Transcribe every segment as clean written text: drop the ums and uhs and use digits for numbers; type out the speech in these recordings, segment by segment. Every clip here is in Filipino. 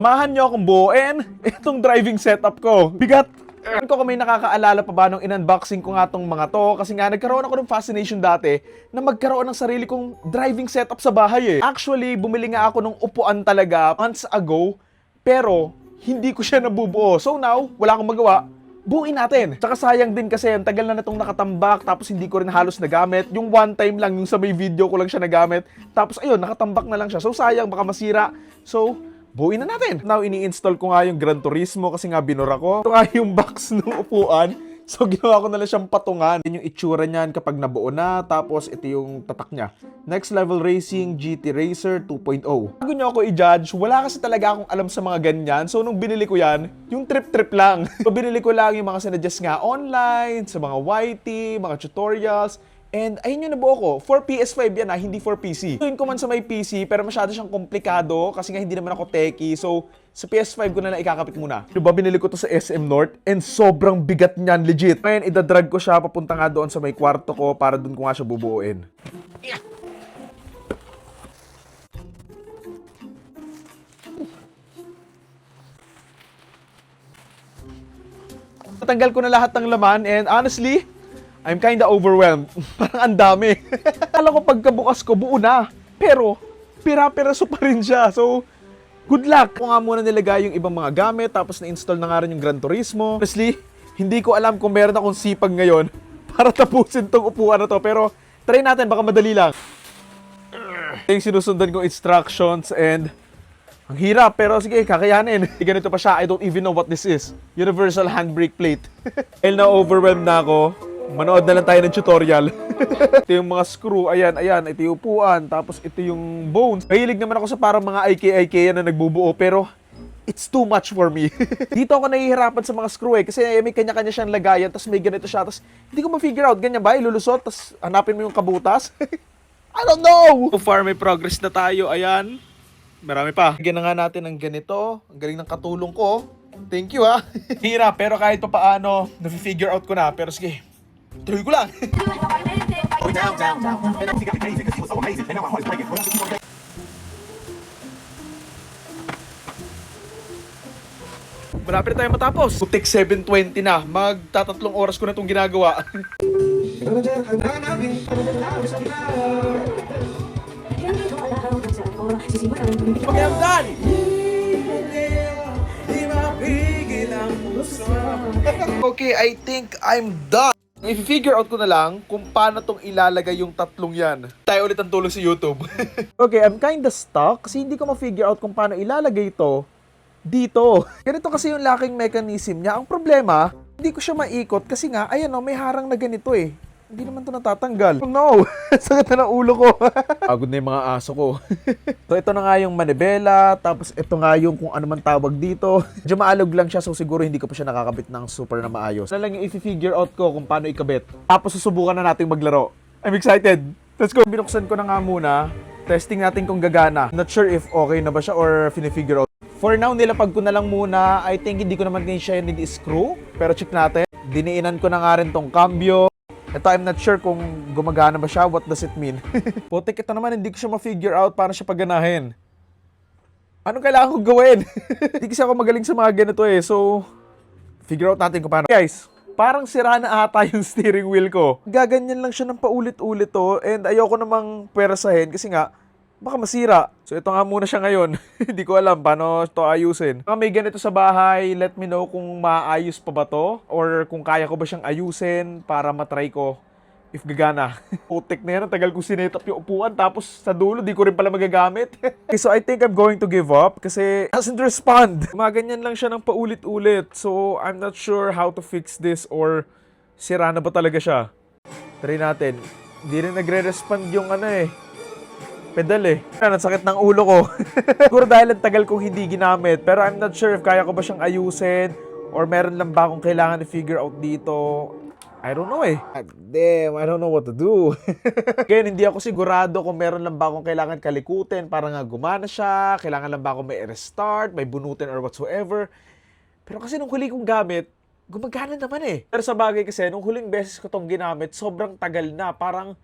Mahan nyo akong buuin itong driving setup ko. Bigat! Ko kung may nakakaalala pa ba nung in-unboxing ko nga tong mga to kasi nga nagkaroon ako ng fascination dati na magkaroon ng sarili kong driving setup sa bahay eh. Actually, bumili nga ako ng upuan talaga months ago pero hindi ko siya nabubuo. So now, wala akong magawa. Buuin natin. Tsaka sayang din kasi ang tagal na itong nakatambak tapos hindi ko rin halos nagamit. Yung one time lang, yung sa may video ko lang siya nagamit. Tapos ayun, nakatambak na lang siya. So sayang, baka masira. So, buuin na natin. Now, ini-install ko nga yung Gran Turismo kasi nga binura ko. Ito nga yung box ng upuan. So, ginawa ko na lang siyang patungan. Yun yung itsura niyan kapag nabuo na. Tapos, ito yung tatak niya. Next Level Racing GT Racer 2.0. Bago nyo ako i-judge, wala kasi talaga akong alam sa mga ganyan. So, nung binili ko yan, yung trip-trip lang. So, binili ko lang yung mga sinadjust nga online, sa mga YT, mga tutorials. And ayun yung nabuo ko. For PS5 yan hindi for PC. Tuwin ko man sa may PC, pero masyado siyang komplikado kasi nga hindi naman ako techie. So, sa PS5 ko na lang ikakapit muna. Diba, binili ko to sa SM North and sobrang bigat niyan, legit. Ngayon, idadrag ko siya papunta nga doon sa may kwarto ko para doon ko nga siya bubuuin. Natanggal ko na lahat ng laman and honestly, I'm kinda overwhelmed. Parang ang dami. Akala ko pagkabukas ko, buo na. Pero, pira-piraso pa rin siya. So, good luck. Ako nga muna nilagay yung ibang mga gamit, tapos na-install na nga rin yung Gran Turismo. Honestly, hindi ko alam kung meron akong sipag ngayon para tapusin tong upuan na to. Pero, try natin, baka madali lang. Yung sinusundan kong instructions and ang hirap, pero sige, kakayanin. Ganito pa siya, I don't even know what this is. Universal handbrake plate. Dahil na-overwhelmed na ako, manood na lang tayo ng tutorial. Ito yung mga screw, ayan, ito yung upuan, tapos ito yung bones. Mahilig naman ako sa parang mga IK na nagbubuo, pero it's too much for me. Dito ako nahihirapan sa mga screw kasi may kanya-kanya siyang lagayan, tapos may ganito siya, tapos hindi ko ma-figure out, ganyan ba, ilulusot, tapos hanapin mo yung kabutas. I don't know! So far, may progress na tayo, ayan. Marami pa. Lagyan na nga natin ng ganito. Ang galing ng katulong ko. Thank you ha. Hirap, pero kahit pa paano, na-figure out ko na. Pero sige, tuloy ko lang. Malapit na tayo matapos. Putik 7:20 na. Magtatatlong oras ko na itong ginagawa. Okay, I'm done! Okay, I think I'm done. I-figure out ko na lang kung paano tong ilalagay yung tatlong yan. Tayo ulit ang tulong sa YouTube. Okay, I'm kinda stuck kasi hindi ko ma-figure out kung paano ilalagay ito dito. Ganito kasi yung locking mechanism niya. Ang problema, hindi ko siya maikot kasi nga, ayan may harang na ganito eh. Hindi naman ito natatanggal. Oh no! Sakit na ng ulo ko. Pagod na yung mga aso ko. So ito na nga yung manibela, tapos ito nga yung kung ano man tawag dito. Medyo maalog lang siya, so siguro hindi ko pa siya nakakabit ng super na maayos. Na lang yung i-figure out ko kung paano ikabit. Tapos susubukan na natin maglaro. I'm excited! Let's go! Binuksan ko na nga muna. Testing natin kung gagana. Not sure if okay na ba siya or fini-figure out. For now, nilapag ko na lang muna. I think hindi ko naman din siya yung screw. Pero check natin. Diniinan ko na nga rin tong cambio. Ito, I'm not sure kung gumagana ba siya. What does it mean? Putik, ito naman, hindi ko siya ma-figure out paano siya paganahin. Anong kailangan kong gawin? Hindi kasi ako magaling sa mga ganito eh. So, figure out natin kung paano. Guys, parang sira na ata yung steering wheel ko. Gaganyan lang siya ng paulit-ulit to. And ayoko namang pwersahin kasi nga, baka masira. So ito nga muna siya ngayon. Hindi ko alam paano ito ayusin. Kung may ganito sa bahay, let me know kung maayos pa ba to or kung kaya ko ba siyang ayusin para matry ko if gagana. Putik na yan, ang tagal ko sinetap yung upuan tapos sa dulo di ko rin pala magagamit. Okay, so I think I'm going to give up kasi doesn't respond. Maganyan lang siya ng paulit-ulit. So I'm not sure how to fix this or sira na ba talaga siya. Try natin. Hindi rin nagre-respond yung pedal eh. Ang sakit ng ulo ko. Siguro dahil ang tagal kong hindi ginamit. Pero I'm not sure if kaya ko ba siyang ayusin or meron lang ba akong kailangan i-figure out dito. I don't know eh. Damn, I don't know what to do. Kaya hindi ako sigurado kung meron lang ba akong kailangan kalikutin para nga gumana siya. Kailangan lang ba akong may restart, may bunutin or whatsoever. Pero kasi nung huli kong gamit, gumagana naman eh. Pero sa bagay kasi, nung huling beses ko tong ginamit, sobrang tagal na. Parang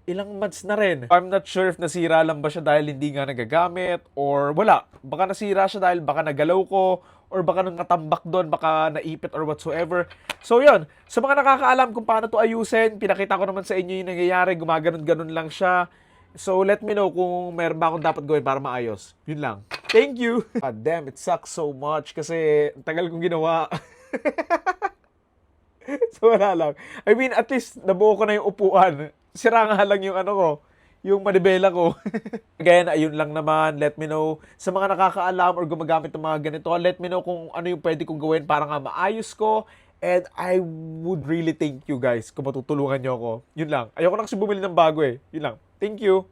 ilang months na rin. I'm not sure if nasira lang ba siya dahil hindi nga nagagamit or wala. Baka nasira siya dahil baka nagalaw ko or baka nang natambak doon, baka naipit or whatsoever. So yun, sa mga nakakaalam kung paano to ayusin, pinakita ko naman sa inyo yung nangyayari, gumaganon-ganon lang siya. So let me know kung meron ba akong dapat gawin para maayos. Yun lang. Thank you! God damn, it sucks so much kasi ang tagal kong ginawa. So wala lang. I mean, at least nabuo ko na yung upuan. Sira nga lang yung ano ko, yung manibela ko. Again, ayun lang naman. Let me know sa mga nakakaalam or gumagamit ng mga ganito. Let me know kung ano yung pwede kong gawin para nga maayos ko. And I would really thank you guys kung matutulungan nyo ako. Yun lang. Ayoko na kasi bumili ng bago eh. Yun lang. Thank you.